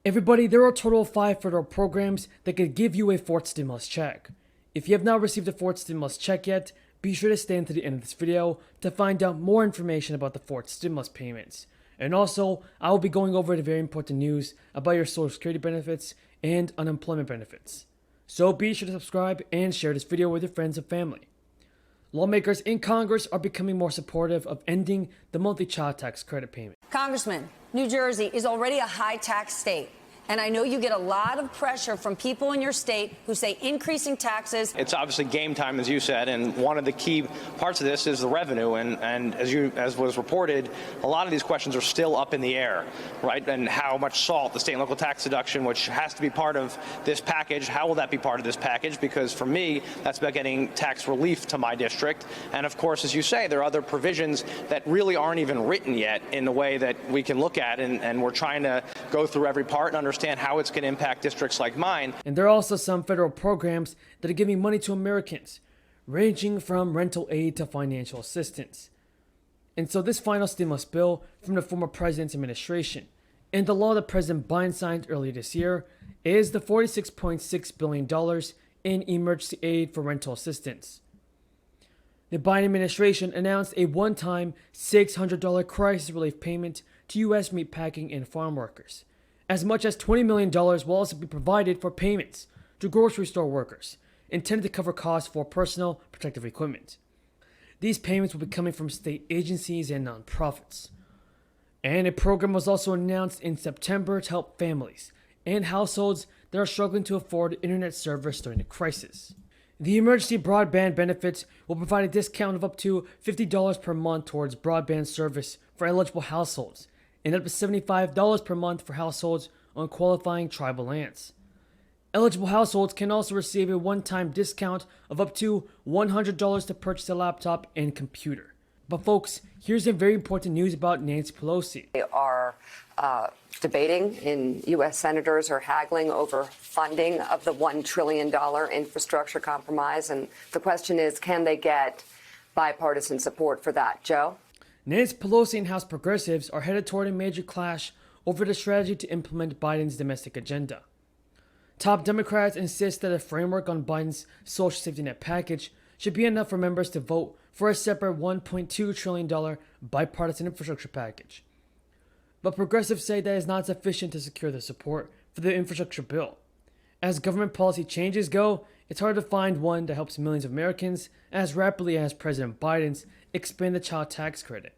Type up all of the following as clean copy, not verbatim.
Everybody, there are a total of 5 federal programs that could give you a fourth stimulus check. If you have not received a fourth stimulus check yet, be sure to stay until the end of this video to find out more information about the fourth stimulus payments. And also, I will be going over the very important news about your Social Security benefits and unemployment benefits. So be sure to subscribe and share this video with your friends and family. Lawmakers in Congress are becoming more supportive of ending the monthly child tax credit payment. Congressman, New Jersey is already a high tax state. And I know you get a lot of pressure from people in your state who say increasing taxes. It's obviously game time, as you said, and one of the key parts of this is the revenue. And as was reported, a lot of these questions are still up in the air, right? And how much SALT, the state and local tax deduction, which has to be part of this package, how will that be part of this package? Because for me, that's about getting tax relief to my district. And of course, as you say, there are other provisions that really aren't even written yet in the way that we can look at, and we're trying to go through every part and understand how it's going to impact districts like mine. And there are also some federal programs that are giving money to Americans, ranging from rental aid to financial assistance. And so this final stimulus bill from the former president's administration and the law that President Biden signed earlier this year is the $46.6 billion in emergency aid for rental assistance. The Biden administration announced a one-time $600 crisis relief payment to U.S. meatpacking and farm workers. As much as $20 million will also be provided for payments to grocery store workers, intended to cover costs for personal protective equipment. These payments will be coming from state agencies and nonprofits. And a program was also announced in September to help families and households that are struggling to afford internet service during the crisis. The emergency broadband benefits will provide a discount of up to $50 per month towards broadband service for eligible households, and up to $75 per month for households on qualifying tribal lands. Eligible households can also receive a one-time discount of up to $100 to purchase a laptop and computer. But folks, here's some very important news about Nancy Pelosi. They are debating, and U.S. senators are haggling over funding of the $1 trillion infrastructure compromise. And the question is, can they get bipartisan support for that? Joe? Nancy Pelosi and House progressives are headed toward a major clash over the strategy to implement Biden's domestic agenda. Top Democrats insist that a framework on Biden's social safety net package should be enough for members to vote for a separate $1.2 trillion bipartisan infrastructure package. But progressives say that is not sufficient to secure the support for the infrastructure bill. As government policy changes go, it's hard to find one that helps millions of Americans as rapidly as President Biden's expand the child tax credit.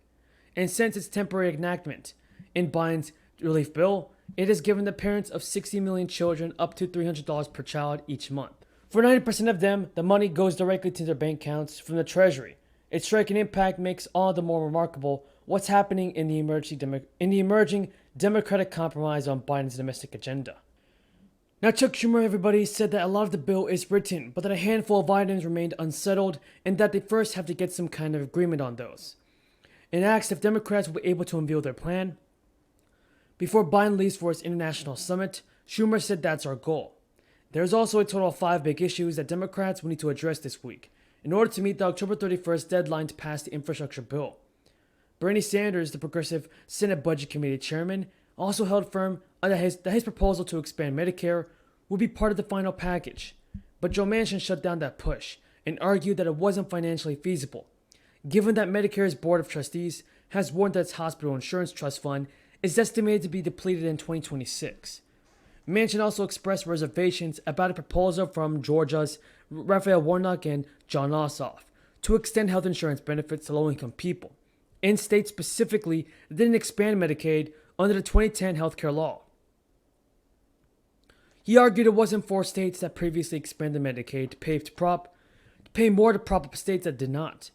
And since its temporary enactment in Biden's relief bill, it has given the parents of 60 million children up to $300 per child each month. For 90% of them, the money goes directly to their bank accounts from the Treasury. Its striking impact makes all the more remarkable what's happening in the emerging Democratic compromise on Biden's domestic agenda. Now, Chuck Schumer, everybody, said that a lot of the bill is written, but that a handful of items remained unsettled and that they first have to get some kind of agreement on those. And asked if Democrats will be able to unveil their plan before Biden leaves for his international summit. Schumer said that's our goal. There's also a total of 5 big issues that Democrats will need to address this week in order to meet the October 31st deadline to pass the infrastructure bill. Bernie Sanders, the progressive Senate Budget Committee chairman, also held firm that his proposal to expand Medicare would be part of the final package. But Joe Manchin shut down that push and argued that it wasn't financially feasible, given that Medicare's Board of Trustees has warned that its hospital insurance trust fund is estimated to be depleted in 2026. Manchin also expressed reservations about a proposal from Georgia's Raphael Warnock and John Ossoff to extend health insurance benefits to low-income people, in states specifically that didn't expand Medicaid under the 2010 healthcare law. He argued it wasn't for states that previously expanded Medicaid to pay more to prop up states that did not.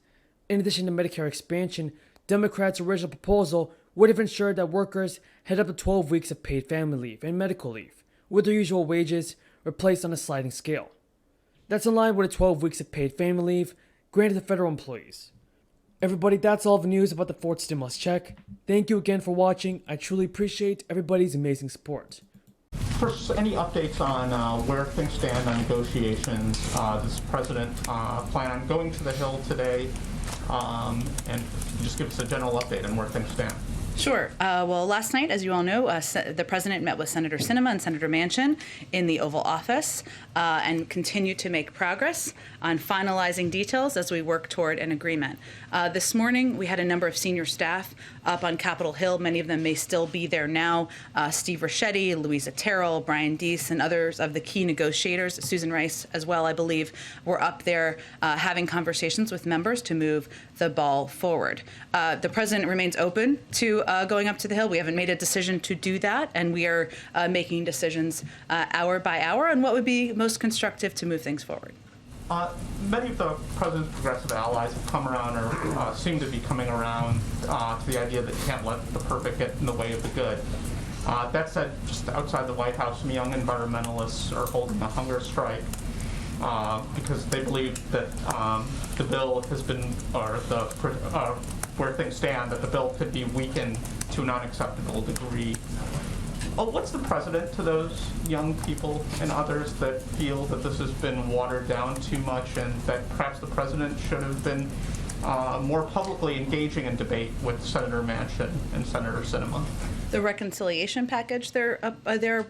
In addition to Medicare expansion, Democrats' original proposal would have ensured that workers had up to 12 weeks of paid family leave and medical leave, with their usual wages replaced on a sliding scale. That's in line with the 12 weeks of paid family leave granted to federal employees. Everybody, that's all the news about the fourth stimulus check. Thank you again for watching. I truly appreciate everybody's amazing support. First, any updates on where things stand on negotiations? Does the President plan on going to the Hill today? And just give us a general update on where things stand. Sure. Well, last night, as you all know, the president met with Senator Sinema and Senator Manchin in the Oval Office and continue to make progress on finalizing details as we work toward an agreement. This morning, we had a number of senior staff up on Capitol Hill. Many of them may still be there now. Steve Ricchetti, Louisa Terrell, Brian Deese, and others of the key negotiators, Susan Rice as well, I believe, were up there having conversations with members to move the ball forward. The president remains open to going up to the Hill. We haven't made a decision to do that, and we are making decisions hour by hour on what would be most constructive to move things forward. Many of the president's progressive allies have come around or seem to be coming around to the idea that you can't let the perfect get in the way of the good. That said, just outside the White House, some young environmentalists are holding a hunger strike because they believe that the bill has been, or where things stand, that the bill could be weakened to an unacceptable degree. Well, what's the precedent to those young people and others that feel that this has been watered down too much and that perhaps the president should have been more publicly engaging in debate with Senator Manchin and Senator Sinema? The reconciliation package they're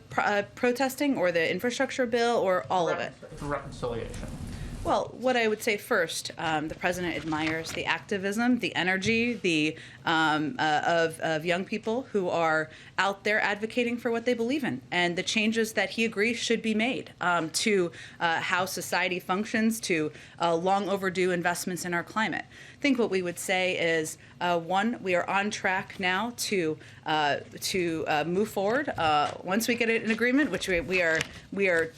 protesting, or the infrastructure bill, or all of it? The reconciliation. Well, what I would say first, the president admires the activism, the energy, of young people who are out there advocating for what they believe in, and the changes that he agrees should be made to how society functions, to long overdue investments in our climate. I think what we would say is, one, we are on track now to move forward. Once we get an agreement, which we are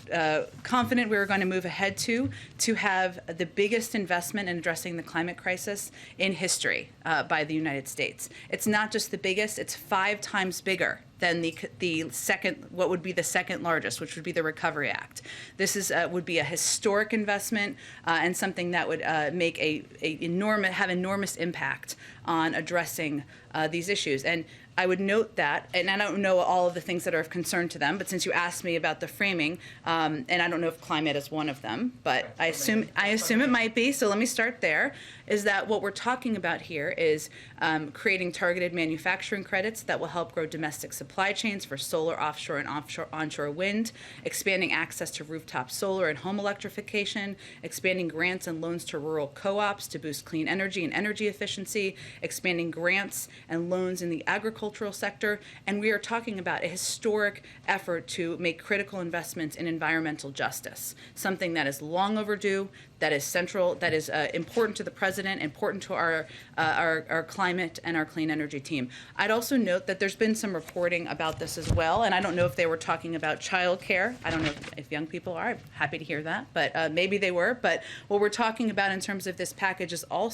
confident we are going to move ahead to have the biggest investment in addressing the climate crisis in history by the United States. It's not just the biggest; it's 5 times bigger than the second, what would be the second largest, which would be the Recovery Act. This would be a historic investment and something that would make have enormous impact on addressing these issues. And I would note that, and I don't know all of the things that are of concern to them, but since you asked me about the framing, and I don't know if climate is one of them, but I assume it might be, so let me start there, is that what we're talking about here is creating targeted manufacturing credits that will help grow domestic supply chains for solar, offshore, and onshore wind, expanding access to rooftop solar and home electrification, expanding grants and loans to rural co-ops to boost clean energy and energy efficiency, expanding grants and loans in the agricultural sector, and we are talking about a historic effort to make critical investments in environmental justice, something that is long overdue, that is central, that is important to the president, important to our climate and our clean energy team. I'd also note that there's been some reporting about this as well, and I don't know if they were talking about childcare. I don't know if young people are. I'm happy to hear that, but maybe they were. But what we're talking about in terms of this package is also